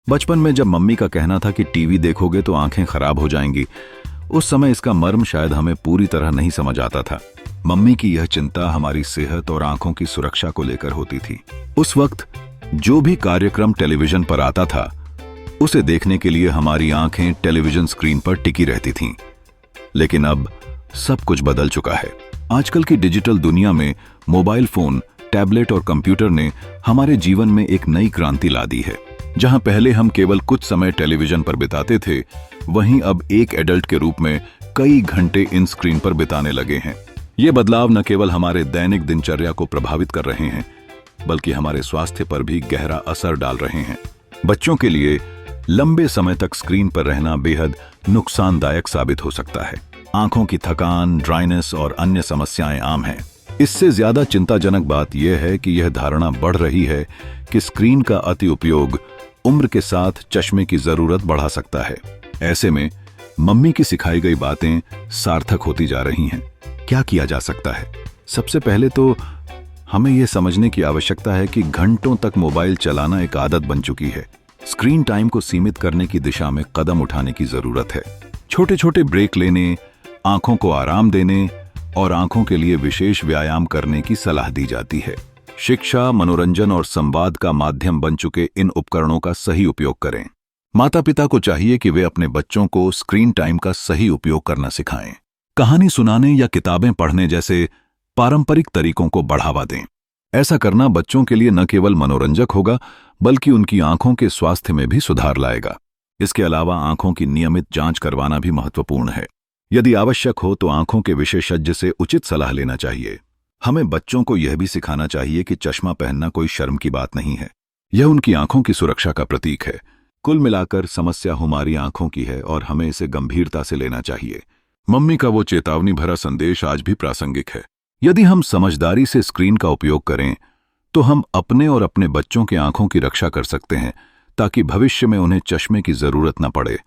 बचपन में जब मम्मी का कहना था कि टीवी देखोगे तो आंखें खराब हो जाएंगी, उस समय इसका मर्म शायद हमें पूरी तरह नहीं समझ आता था। मम्मी की यह चिंता हमारी सेहत और आंखों की सुरक्षा को लेकर होती थी। उस वक्त जो भी कार्यक्रम टेलीविजन पर आता था, उसे देखने के लिए हमारी आंखें टेलीविजन स्क्रीन पर टिकी रहती थीं। लेकिन अब सब कुछ बदल चुका है। आजकल की डिजिटल दुनिया में मोबाइल फोन, टैबलेट और कंप्यूटर ने हमारे जीवन में एक नई क्रांति ला दी है। जहां पहले हम केवल कुछ समय टेलीविजन पर बिताते थे, वहीं अब एक एडल्ट के रूप में कई घंटे इन स्क्रीन पर बिताने लगे हैं। ये बदलाव न केवल हमारे दैनिक दिनचर्या को प्रभावित कर रहे हैं, बल्कि हमारे स्वास्थ्य पर भी गहरा असर डाल रहे हैं। बच्चों के लिए लंबे समय तक स्क्रीन पर रहना बेहद नुकसानदायक साबित हो सकता है। आंखों की थकान, ड्राइनेस और अन्य समस्याएं आम हैं। इससे ज्यादा चिंताजनक बात यह है कि यह धारणा बढ़ रही है कि स्क्रीन का अति उपयोग उम्र के साथ चश्मे की जरूरत बढ़ा सकता है। ऐसे में मम्मी की सिखाई गई बातें सार्थक होती जा रही हैं। क्या किया जा सकता है? सबसे पहले तो हमें यह समझने की आवश्यकता है कि घंटों तक मोबाइल चलाना एक आदत बन चुकी है। स्क्रीन टाइम को सीमित करने की दिशा में कदम उठाने की जरूरत है। छोटे छोटे ब्रेक लेने, आंखों को आराम देने और आंखों के लिए विशेष व्यायाम करने की सलाह दी जाती है। शिक्षा, मनोरंजन और संवाद का माध्यम बन चुके इन उपकरणों का सही उपयोग करें। माता पिता को चाहिए कि वे अपने बच्चों को स्क्रीन टाइम का सही उपयोग करना सिखाएं। कहानी सुनाने या किताबें पढ़ने जैसे पारंपरिक तरीकों को बढ़ावा दें। ऐसा करना बच्चों के लिए न केवल मनोरंजक होगा, बल्कि उनकी आंखों के स्वास्थ्य में भी सुधार लाएगा। इसके अलावा आंखों की नियमित जांच करवाना भी महत्वपूर्ण है। यदि आवश्यक हो तो आंखों के विशेषज्ञ से उचित सलाह लेना चाहिए। हमें बच्चों को यह भी सिखाना चाहिए कि चश्मा पहनना कोई शर्म की बात नहीं है। यह उनकी आंखों की सुरक्षा का प्रतीक है। कुल मिलाकर समस्या हमारी आंखों की है और हमें इसे गंभीरता से लेना चाहिए। मम्मी का वो चेतावनी भरा संदेश आज भी प्रासंगिक है। यदि हम समझदारी से स्क्रीन का उपयोग करें तो हम अपने और अपने बच्चों की आंखों की रक्षा कर सकते हैं, ताकि भविष्य में उन्हें चश्मे की जरूरत न पड़े।